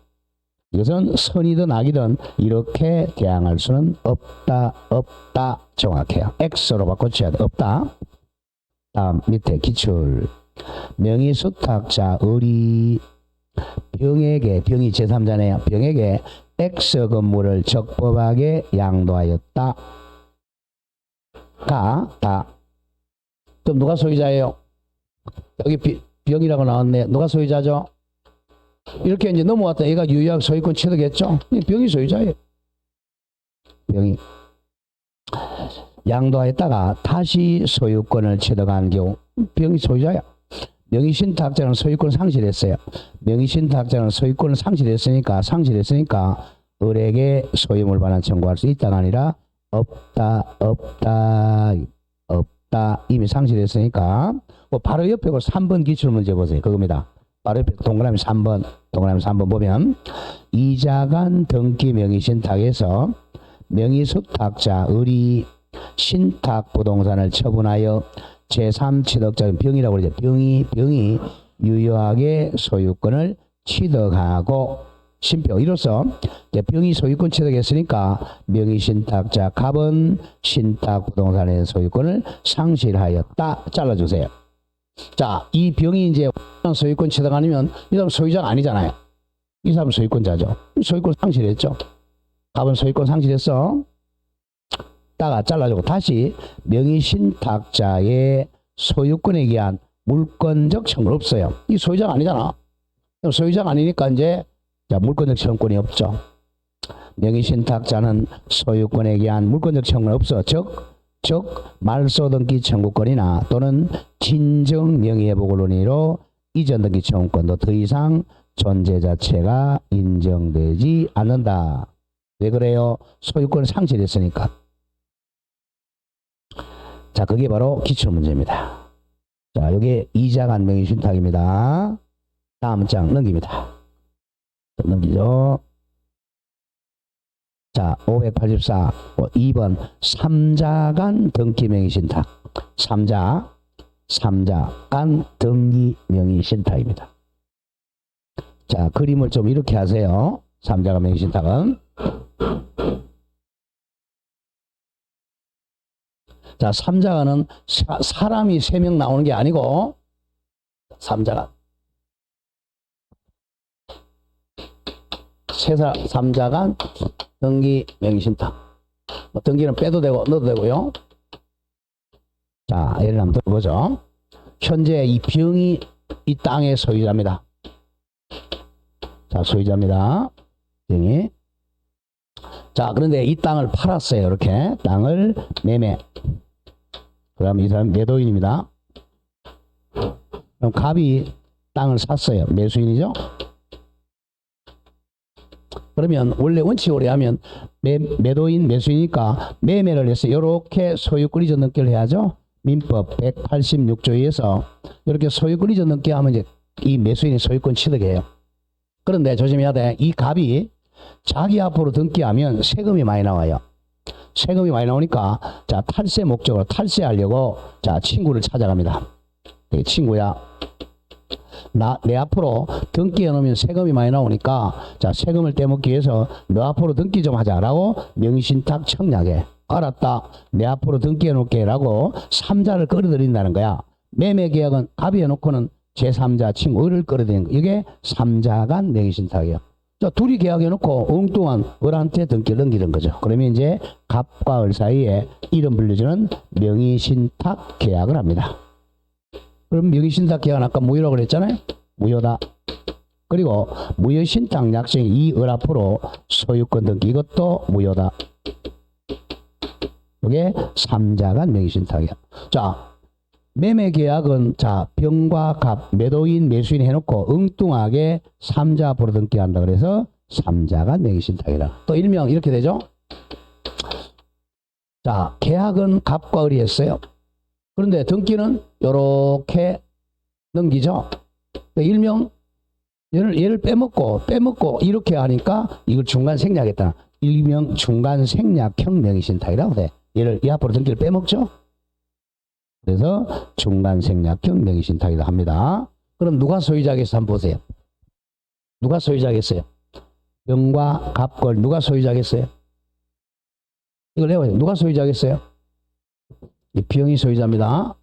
이것은 선이든 악이든 이렇게 대항할 수는 없다. 정확해요. X로 바꿔줘야 돼. 없다. 다음 밑에 기출. 명의수탁자 의리 병에게 병이 제3자네요. 병에게 X 건물을 적법하게 양도하였다. 다. 그럼 누가 소유자예요? 여기 병이라고 나왔네. 누가 소유자죠? 이렇게 이제 넘어왔다. 얘가 유효하게 소유권 취득했죠? 병이 소유자예요. 병이. 양도하였다가 다시 소유권을 취득한 경우 병이 소유자야. 명의신탁자는 소유권을 상실했어요. 명의신탁자는 소유권을 상실했으니까 을에게 소유물 반환 청구할 수 있다가 아니라 없다. 이미 상실했으니까 바로 옆에 3번 기출 문제 보세요. 그겁니다. 바로 옆에 동그라미 3번 보면 이자간 등기 명의신탁에서 명의수탁자 을이 신탁 부동산을 처분하여 제3취득자 병이라고 그러죠. 병이 유효하게 소유권을 취득하고 신표 이로써 병이 소유권 취득했으니까 명의신탁자 갑은 신탁 부동산의 소유권을 상실하였다. 잘라주세요. 자, 이 병이 이제 소유권 취득 아니면 이 사람 소유자가 아니잖아요. 이 사람 소유권자죠. 소유권 상실했죠. 갑은 소유권 상실했어. 따가 잘라주고 다시 명의신탁자의 소유권에 의한 물권적 청구는 없어요. 이 소유자가 아니잖아. 소유자가 아니니까 이제 물권적 청구권이 없죠. 명의신탁자는 소유권에 의한 물권적 청구는 없어. 즉 말소등기 청구권이나 또는 진정 명의회복 논의로 이전 등기 청구권도 더 이상 존재 자체가 인정되지 않는다. 왜 그래요? 소유권을 상실했으니까. 자, 그게 바로 기출문제입니다. 자, 여기 이자간 명의신탁입니다. 다음 장 넘깁니다. 넘기죠. 자, 584 2번 3자간 등기 명의신탁. 3자간 등기 명의신탁입니다. 자, 그림을 좀 이렇게 하세요. 3자간 명의신탁은 자, 3자간은 사람이 3명 나오는 게 아니고 3자간 3자간 등기 명의신탁. 등기는 빼도 되고 넣어도 되고요. 자, 예를 한번 들어보죠. 현재 이 병이 이 땅의 소유자입니다. 자, 소유자입니다. 병이. 자, 그런데 이 땅을 팔았어요. 이렇게 땅을 매매. 그다음 이 사람 매도인입니다. 그럼 갑이 땅을 샀어요. 매수인이죠. 그러면 원래 원칙으로 하면 매도인 매수이니까 매매를 해서 이렇게 소유권 이전 등기를 해야죠. 민법 186조에서 이렇게 소유권 이전 등기 하면 이제 이 매수인이 소유권 취득해요. 그런데 조심해야 돼. 이 갑이 자기 앞으로 등기하면 세금이 많이 나와요. 세금이 많이 나오니까 자, 탈세 목적으로 탈세하려고 자, 친구를 찾아갑니다. 친구야, 내 앞으로 등기해 놓으면 세금이 많이 나오니까 자, 세금을 떼먹기 위해서 너 앞으로 등기 좀 하자라고 명의신탁 청약해. 알았다. 내 앞으로 등기해 놓을게 라고 3자를 끌어들인다는 거야. 매매계약은 갑이 해놓고는 제3자 친구를 끌어들이는 거. 이게 3자 간 명의신탁이에요. 자, 둘이 계약해놓고 엉뚱한 을한테 등기를 넘기는 거죠. 그러면 이제 갑과 을 사이에 이름 불려주는 명의신탁 계약을 합니다. 그럼 명의신탁 계약은 아까 무효라고 그랬잖아요. 무효다. 그리고 무효신탁 약정이 이 을 앞으로 소유권 등기 이것도 무효다. 이게 3자 간 명의신탁이야. 자, 매매계약은 자 병과 갑, 매도인, 매수인 해놓고 엉뚱하게 3자 앞으로 등기한다. 그래서 3자 간 명의신탁이라. 또 일명 이렇게 되죠. 자, 계약은 갑과 을이 했어요. 그런데 등기는 이렇게 넘기죠. 일명 얘를 빼먹고 이렇게 하니까 이걸 중간 생략했다. 일명 중간 생략형 명의신탁이라고 돼. 얘를 이 앞으로 등기를 빼먹죠. 그래서 중간 생략형 명의신탁이라 합니다. 그럼 누가 소유자겠어? 한번 보세요. 누가 소유자겠어요? 병과 갑과 누가 소유자겠어요? 이걸 해봐요. 누가 소유자겠어요? 이 병이 소유자입니다.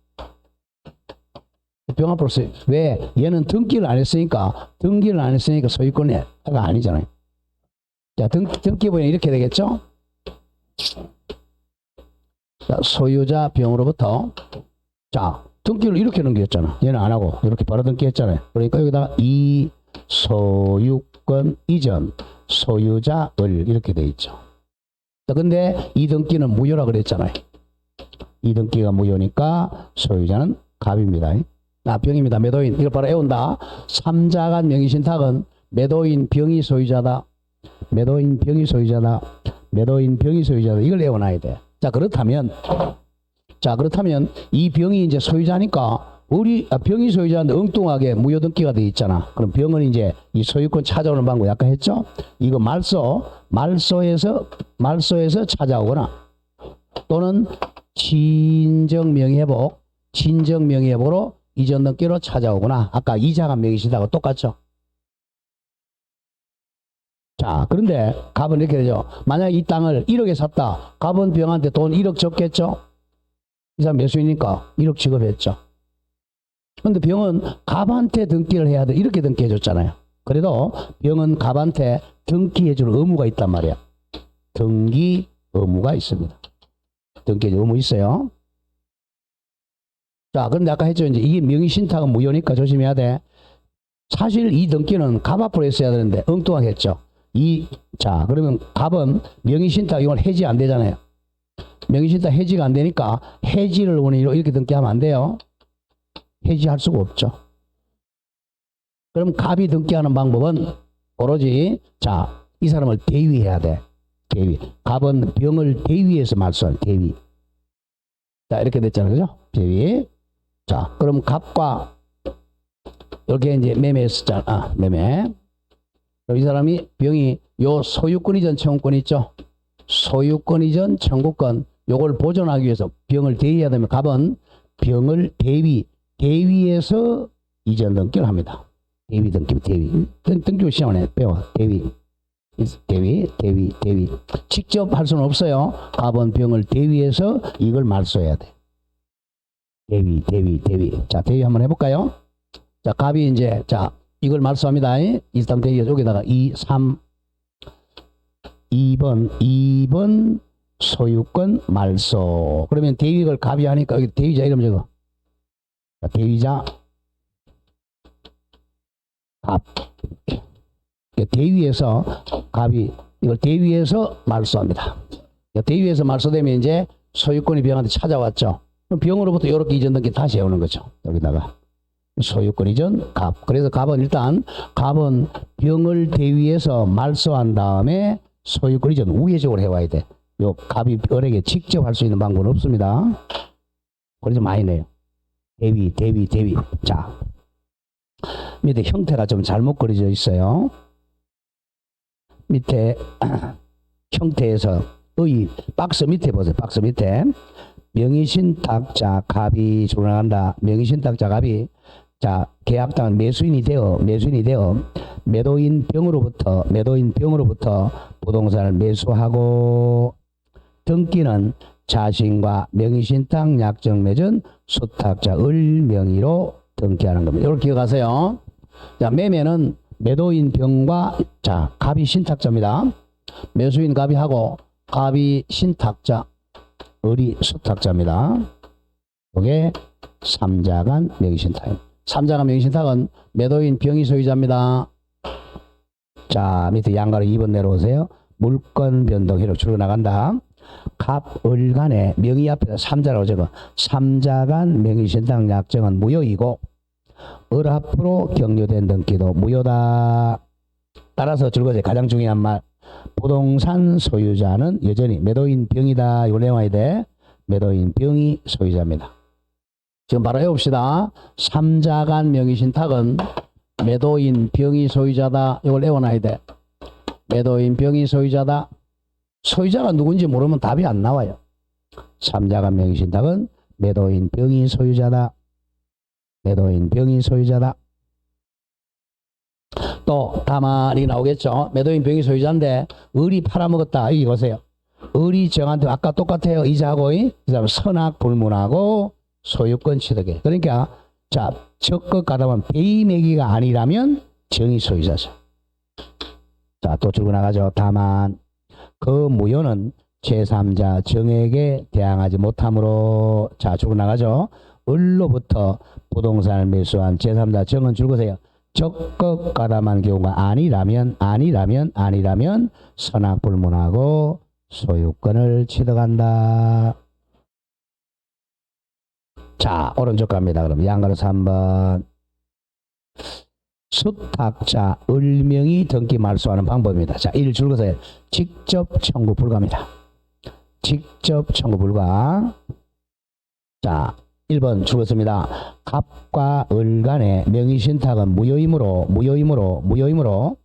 병 앞으로 소유. 왜? 얘는 등기를 안 했으니까 소유권이 아니잖아요. 자, 등기 보면 이렇게 되겠죠? 자, 소유자 병으로부터 자, 등기를 이렇게 넘겼잖아. 얘는 안 하고 이렇게 바로 등기했잖아요. 그러니까 여기다가 이 소유권 이전 소유자 을 이렇게 돼 있죠. 자, 근데 이 등기는 무효라 그랬잖아요. 이 등기가 무효니까 소유자는 갑입니다. 병입니다. 매도인. 이걸 바로 애운다. 3자 간 명의신탁은 매도인 병이 소유자다. 매도인 병이 소유자다. 매도인 병이 소유자다. 이걸 애워놔야 돼. 자, 그렇다면 이 병이 이제 소유자니까 병이 소유자인데 엉뚱하게 무효 등기가 돼 있잖아. 그럼 병은 이제 이 소유권 찾아오는 방법 약간 했죠? 이거 말소에서 찾아오거나 또는 진정 명의회복으로 이전 등기로 찾아오거나 아까 이자간 명의신탁하고 똑같죠? 자, 그런데 갑은 이렇게 되죠. 만약 이 땅을 1억에 샀다. 갑은 병한테 돈 1억 줬겠죠? 이 사람 매수이니까 1억 지급했죠. 근데 병은 갑한테 등기를 해야 돼. 이렇게 등기해 줬잖아요. 그래도 병은 갑한테 등기해 줄 의무가 있단 말이야. 등기 의무가 있습니다. 등기해 줄 의무 있어요. 자, 그런데 아까 했죠. 이제 이게 명의신탁은 무효니까 조심해야 돼. 사실 이 등기는 갑 앞으로 했어야 되는데 엉뚱하게 했죠. 자, 그러면 갑은 명의신탁 이건 해지 안 되잖아요. 명의신탁 해지가 안 되니까 해지를 원인으로 이렇게 등기하면 안 돼요. 해지할 수가 없죠. 그럼 갑이 등기하는 방법은 오로지 자, 이 사람을 대위해야 돼. 대위. 갑은 병을 대위해서 말소한 대위. 자, 이렇게 됐잖아요. 그죠? 대위. 자, 그럼 갑과 이렇게 이제 매매했었잖아. 매매. 이 사람이 병이 요 소유권 이전 청구권 있죠? 소유권 이전 청구권 요걸 보존하기 위해서 병을 대위해야 되면 갑은 병을 대위해서 이전 등기를 합니다. 대위 등기 시험에 배워. 대위. 직접 할 수는 없어요. 갑은 병을 대위해서 이걸 말소해야 돼. 대위. 자, 대위 한번 해볼까요? 자, 갑이 이제 자 이걸 말소합니다. 23 대위 여기다가 2번 소유권 말소. 그러면 대위를 갑이 하니까 여기 대위자 이름 적어. 자, 대위자 갑. 대위에서 갑이 이걸 대위에서 말소합니다. 대위에서 말소되면 이제 소유권이 병한테 찾아왔죠. 그럼 병으로부터 이렇게 이전 등기 다시 해오는 거죠. 여기다가 소유권 이전 갑. 그래서 갑은 병을 대위해서 말소한 다음에 소유권 이전 우회적으로 해와야 돼. 요 갑이 을에게 직접 할 수 있는 방법은 없습니다. 그래서 많이 내요. 대위. 자, 밑에 형태가 좀 잘못 그려져 있어요. 밑에 형태에서 박스 밑에 보세요. 박스 밑에 명의신탁자 갑이 출원한다. 명의신탁자 갑이 자 계약당한 매수인이 되어 매도인 병으로부터 부동산을 매수하고 등기는 자신과 명의신탁 약정 맺은 수탁자 을 명의로 등기하는 겁니다. 이걸 기억하세요. 자, 매매는 매도인 병과 자 갑이 신탁자입니다. 매수인 갑이 하고 갑이 신탁자, 을이 수탁자입니다. 이게 3자간 명의신탁입니다. 3자간 명의신탁은 매도인 병이 소유자입니다. 자, 밑에 양가로 2번 내려오세요. 물건 변동 효력 줄어 나간다. 갑, 을 간의 명의 앞에서 3자라고 적어. 3자간 명의신탁 약정은 무효이고 을 앞으로 격려된 등기도 무효다. 따라서 줄거지 가장 중요한 말. 부동산 소유자는 여전히 매도인 병이다. 이걸 내와야 돼. 매도인 병이 소유자입니다. 지금 바로 해봅시다. 3자간 명의신탁은 매도인 병이 소유자다. 이걸 외워놔야 돼. 매도인 병이 소유자다. 소유자가 누군지 모르면 답이 안 나와요. 3자간 명의신탁은 매도인 병이 소유자다. 매도인 병이 소유자다. 또 다만이 나오겠죠. 매도인 병이 소유자인데 을이 팔아먹었다. 여기 보세요. 을이 정한테 아까 똑같아요. 이자하고 그다음에 선악 불문하고 소유권 취득해. 그러니까 자 적극 가담은 배임행위가 아니라면 정의 소유자죠. 자, 또 줄고 나가죠. 다만 그 무효는 제3자 정에게 대항하지 못하므로 자 줄고 나가죠. 을로부터 부동산을 매수한 제3자 정은 줄거세요. 적극 가담한 경우가 아니라면 선악 불문하고 소유권을 취득한다. 자, 오른쪽 갑니다. 그럼 양가로 3번. 수탁자 을명이 등기 말소하는 방법입니다. 자, 1 줄거세요. 직접 청구 불가입니다. 직접 청구 불가. 자, 1번 줄었습니다. 갑과 을 간의 명의신탁은 무효이므로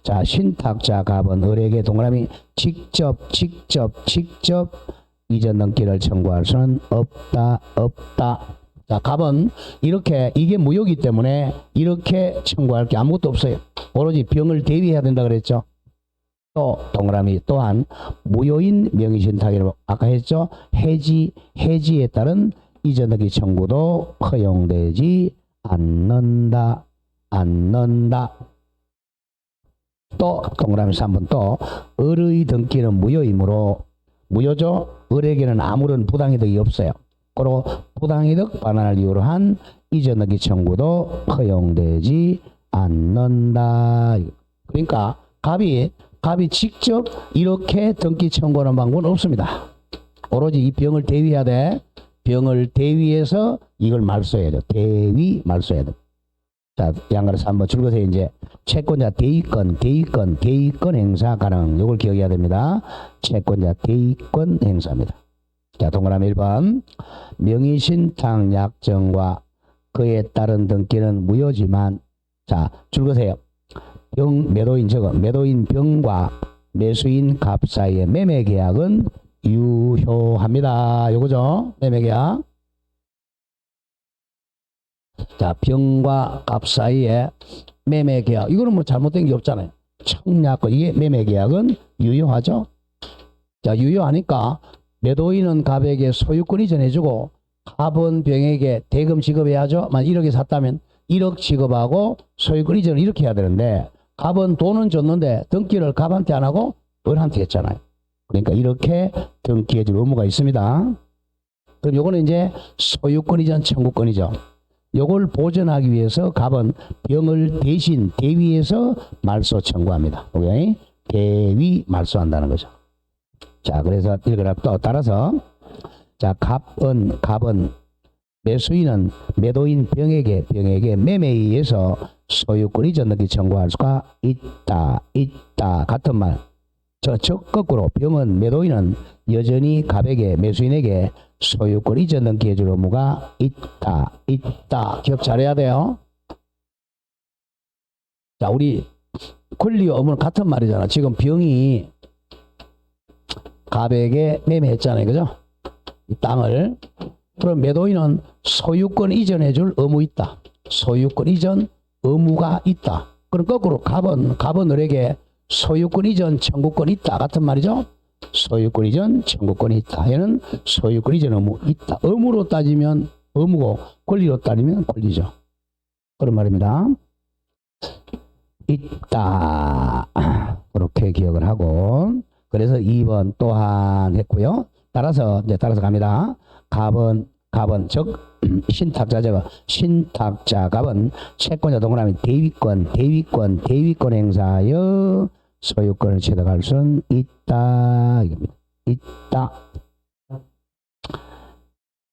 자 신탁자 갑은 을에게 동그라미 직접 이전 등기를 청구할 수는 없다. 자, 갑은 이렇게 이게 무효이기 때문에 이렇게 청구할 게 아무것도 없어요. 오로지 병을 대위해야 된다 그랬죠. 또 동그라미 또한 무효인 명의신탁이라고 아까 했죠. 해지에 따른 이전 등기 청구도 허용되지 않는다. 또 동그라미 3번 또 을의 등기는 무효죠. 을에게는 아무런 부당이득이 없어요. 그리고 부당이득 반환을 이유로 한 이전 등기 청구도 허용되지 않는다. 그러니까 갑이 직접 이렇게 등기 청구하는 방법은 없습니다. 오로지 이 병을 대위해야 돼. 병을 대위해서 이걸 말소해야 돼. 대위 말소해야 돼. 자, 양가로서 한번 줄거세요. 이제 채권자 대위권 행사 가능. 이걸 기억해야 됩니다. 채권자 대위권 행사입니다. 자, 동그라미 1번. 명의신탁 약정과 그에 따른 등기는 무효지만 자, 줄거세요. 매도인 병과 매수인 갑 사이의 매매 계약은 유효합니다. 요거죠. 매매 계약. 자, 병과 갑 사이에 매매 계약. 이거는 뭐 잘못된 게 없잖아요. 청약권 이게 매매 계약은 유효하죠. 자, 유효하니까 매도인은 갑에게 소유권 이전해주고 갑은 병에게 대금 지급해야죠. 만 1억에 샀다면 1억 지급하고 소유권 이전을 이렇게 해야 되는데 갑은 돈은 줬는데 등기를 갑한테 안 하고 을한테 했잖아요. 그러니까 이렇게 등기해줄 의무가 있습니다. 그럼 요거는 이제 소유권 이전 청구권이죠. 요걸 보전하기 위해서 갑은 병을 대신 대위해서 말소 청구합니다. 오케이? 대위 말소한다는 거죠. 자, 그래서 읽으라 또 따라서 자, 갑은 매수인은 매도인 병에게 매매에 의해서 소유권 이전 등기 청구할 수가 있다. 같은 말. 거꾸로 병은 매도인은 여전히 갑에게 매수인에게 소유권 이전 등기해줄 의무가 있다. 기억 잘해야 돼요. 자, 우리 권리와 의무는 같은 말이잖아. 지금 병이 갑에게 매매했잖아요. 그죠? 이 땅을. 그럼 매도인은 소유권 이전해줄 의무 있다. 소유권 이전 의무가 있다. 그럼 거꾸로 갑은 을에게 소유권 이전 청구권 있다. 같은 말이죠. 소유권 이전 청구권이 있다. 얘는 소유권 이전 의무 있다. 의무로 따지면 의무고 권리로 따지면 권리죠. 그런 말입니다. 있다. 그렇게 기억을 하고 그래서 2번 또한 했고요. 따라서 갑니다. 갑은 즉 신탁자 갑은 채권자 동그라미 대위권 행사하여 소유권을 취득할 수는 있다. 이겁니다. 있다.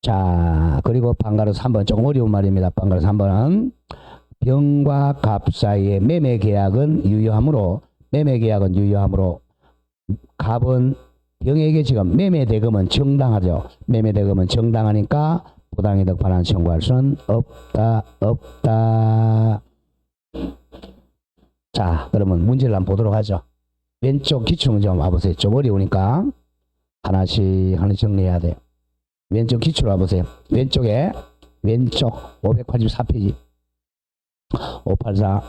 자, 그리고 방가로 3번 조금 어려운 말입니다. 방가로 3번은 병과 갑 사이의 매매 계약은 유효하므로 갑은 병에게 지금 매매 대금은 정당하죠. 매매 대금은 정당하니까 부당이득 반환 청구할 수는 없다. 자, 그러면 문제를 한번 보도록 하죠. 왼쪽 기출문제 한번 와보세요. 좀 어려우니까 하나씩 정리해야 돼요. 왼쪽 기출 와보세요. 왼쪽 584페이지 584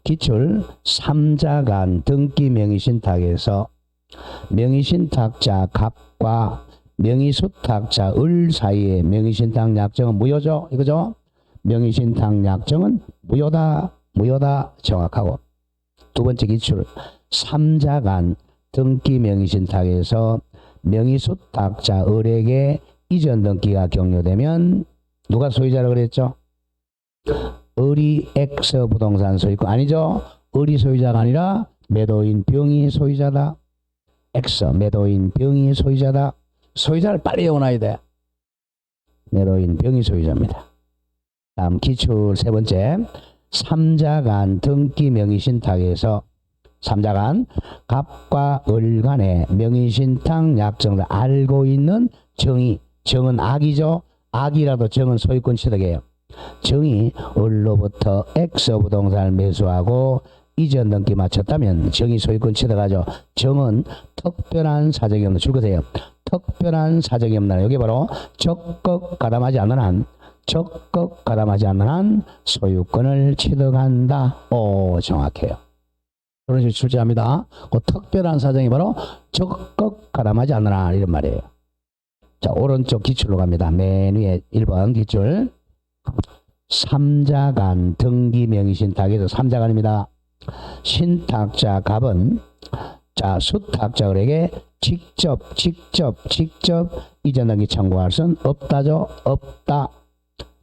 기출 3자 간 등기 명의신탁에서 명의신탁자 갑과 명의수탁자 을 사이의 명의신탁 약정은 무효죠. 이거죠. 명의신탁 약정은 무효다 정확하고. 두 번째 기출 3자 간 등기 명의신탁에서 명의수탁자 을에게 이전 등기가 격려되면 누가 소유자라고 그랬죠? 을이 X 부동산 소유권 아니죠. 을이 소유자가 아니라 매도인 병이 소유자다. X 매도인 병이 소유자다. 소유자를 빨리 외워놔야 돼. 매도인 병이 소유자입니다. 다음 기출 세 번째 3자 간 등기 명의신탁에서 3자 간 갑과 을 간의 명의신탁 약정을 알고 있는 정은 악이죠. 악이라도 정은 소유권 취득이에요. 정이 을로부터 X 부동산을 매수하고 이전 등기 마쳤다면 정이 소유권 취득하죠. 정은 특별한 사정이 없는 줄거세요. 특별한 사정이 없는 한 여기 바로 적극 가담하지 않는 한 소유권을 취득한다. 오, 정확해요. 그런 식으로 출제합니다. 그 특별한 사정이 바로 적극 가담하지 않는 한 이런 말이에요. 자, 오른쪽 기출로 갑니다. 맨 위에 1번 기출 3자 간 등기 명의신탁에서 3자 간입니다. 신탁자 갑은 자 수탁자 을에게 직접 이전 등기 청구할 수는 없다죠. 없다.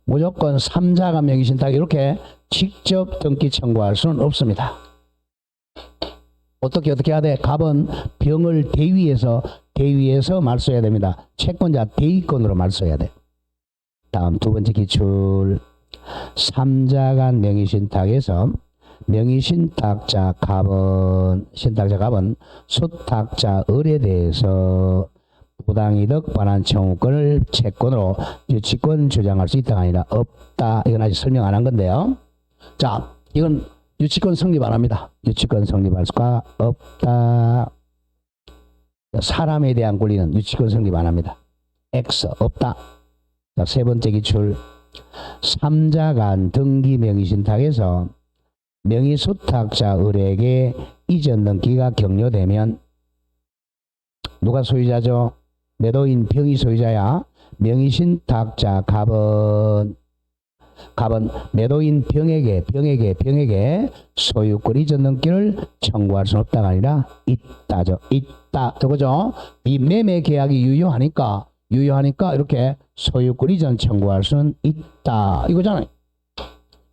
무조건 3자 간 명의신탁 이렇게 직접 등기 청구할 수는 없습니다. 어떻게 해야 돼? 갑은 병을 대위해서 말소해야 됩니다. 채권자 대위권으로 말소해야 돼. 다음 두 번째 기출 3자 간 명의신탁에서 명의신탁자 갑은 수탁자 을에 대해서 부당이득 반환 청구권을 채권으로 유치권 주장할 수 있다가 아니라 없다. 이건 아직 설명 안 한 건데요. 자, 이건 유치권 성립 안 합니다. 유치권 성립할 수가 없다. 사람에 대한 권리는 유치권 성립 안 합니다. X 없다. 자, 세 번째 기출 3자 간 등기 명의신탁에서 명의수탁자 을에게 이전 등기가 격려되면 누가 소유자죠? 매도인 병이 소유자야. 명의신탁자 갑은 매도인 병에게 소유권 이전 등기를 청구할 수 없다가 아니라 있다죠. 있다. 저거죠? 이 매매 계약이 유효하니까 이렇게 소유권 이전 청구할 수는 있다. 이거잖아요.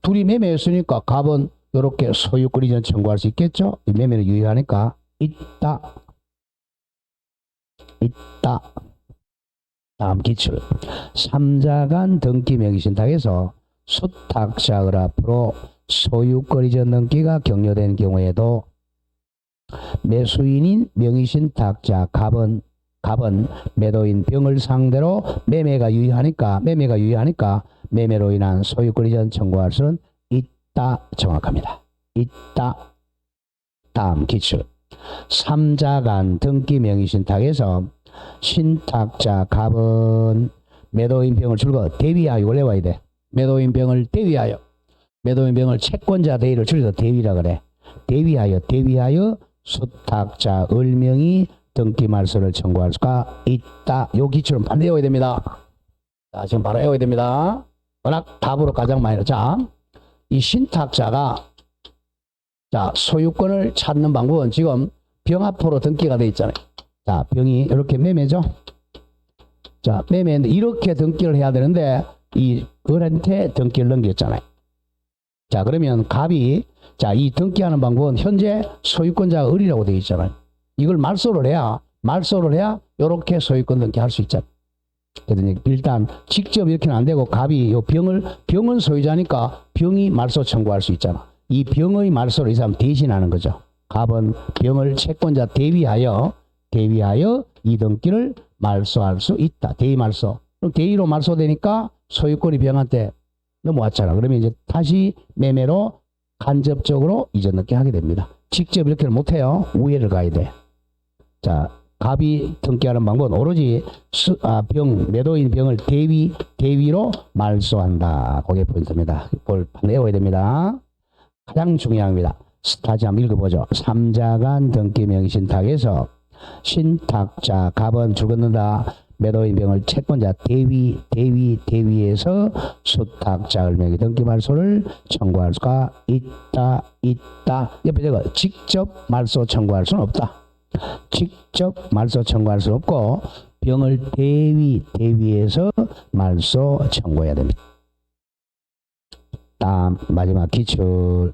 둘이 매매했으니까 갑은 이렇게 소유권 이전 청구할 수 있겠죠? 이 매매는 유효하니까 있다. 다음 기출 3자 간 등기 명의신탁에서 수탁자 을 앞으로 소유권 이전 등기가 격려된 경우에도 매수인인 명의신탁자 갑은 매도인 병을 상대로 매매가 유효하니까 매매로 인한 소유권 이전 청구할 수는 있다. 정확합니다. 있다. 다음 기출 3자 간 등기 명의신탁에서 신탁자 갑은 매도인 병을 줄거 대위하여 원래 와야 돼. 매도인 병을 대위하여 채권자 대위를 줄여서 대위라 그래. 대위하여 수탁자 을명이 등기 말소를 청구할 수가 있다. 요 기출은 반드시 외워야 됩니다. 자, 지금 바로 외워야 됩니다. 워낙 답으로 가장 많이. 자, 이 신탁자가 자, 소유권을 찾는 방법은 지금 병 앞으로 등기가 돼 있잖아요. 자, 병이 이렇게 매매죠. 자, 매매인데 이렇게 등기를 해야 되는데 이 을한테 등기를 넘겼잖아요. 자, 그러면 갑이 자, 이 등기하는 방법은 현재 소유권자가 을이라고 되어 있잖아요. 이걸 말소를 해야 이렇게 소유권 등기할 수 있잖아요. 그래서 일단 직접 이렇게는 안 되고 갑이 요 병은 소유자니까 병이 말소 청구할 수 있잖아. 이 병의 말소를 이 사람 대신하는 거죠. 갑은 병을 채권자 대위하여 이 등기를 말소할 수 있다. 대위 말소. 그럼 대위로 말소되니까 소유권이 병한테 넘어왔잖아. 그러면 이제 다시 매매로 간접적으로 이전 등기 하게 됩니다. 직접 이렇게는 못해요. 우회를 가야 돼. 자, 갑이 등기하는 방법은 오로지 매도인 병을 대위로 말소한다. 그게 포인트입니다. 그걸 외워야 됩니다. 가장 중요합니다. 다시 한번 읽어보죠. 3자간 등기 명의신탁에서 신탁자 갑은 죽었는다. 매도인 병을 채권자 대위에서 수탁자 을명의 등기 말소를 청구할 수가 있다. 옆에 저거 직접 말소 청구할 수는 없다. 직접 말소 청구할 수 없고 병을 대위에서 말소 청구해야 됩니다. 다음 마지막 기출.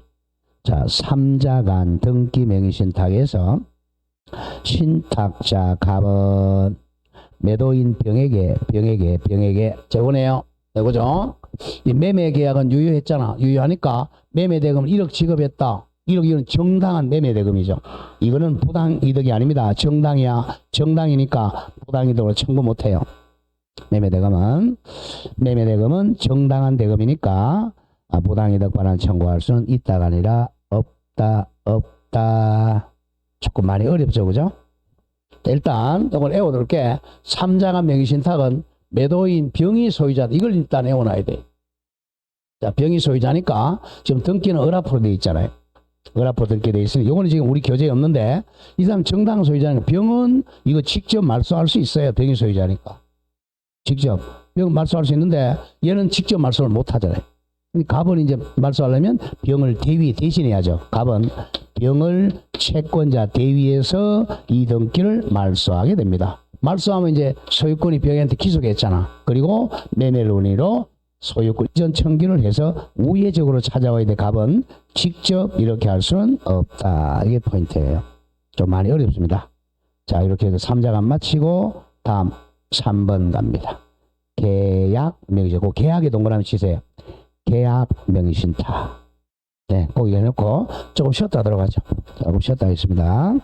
자, 3자간 등기 명의신탁에서 신탁자 갑은 매도인 병에게 저거네요. 이거죠. 이 매매 계약은 유효했잖아. 유효하니까 매매 대금을 1억 지급했다. 1억 이건 정당한 매매 대금이죠. 이거는 부당 이득이 아닙니다. 정당이니까 부당 이득으로 청구 못 해요. 매매 대금은 정당한 대금이니까 부당 이득 반환 청구할 수는 있다가 아니라 없다. 조금 많이 어렵죠, 그죠? 일단 이걸 외워둘게. 3자간 명의신탁은 매도인 병이 소유자다. 이걸 일단 외워놔야 돼. 자, 병이 소유자니까 지금 등기는 을 앞으로 돼 있잖아요. 을 앞으로 등기돼 있으니 이거는 지금 우리 교재에 없는데 이 사람 정당 소유자니까 병은 이거 직접 말소할 수 있어요. 병이 소유자니까 직접 병 말소할 수 있는데 얘는 직접 말소를 못 하잖아요. 갑은 이제 말소하려면 병을 대신해야죠. 갑은 병을 채권자 대위에서 이 등기를 말소하게 됩니다. 말소하면 이제 소유권이 병한테 기속했잖아. 그리고 매매론리로 소유권 이전 청구를 해서 우회적으로 찾아와야 돼. 갑은 직접 이렇게 할 수는 없다. 이게 포인트예요. 좀 많이 어렵습니다. 자, 이렇게 해서 3자간 마치고 다음 3번 갑니다. 계약 명의신. 그 계약에 동그라미 치세요. 계약 명의신탁. 네, 꼭 이해해놓고 조금 쉬었다 들어가죠. 조금 쉬었다 하겠습니다.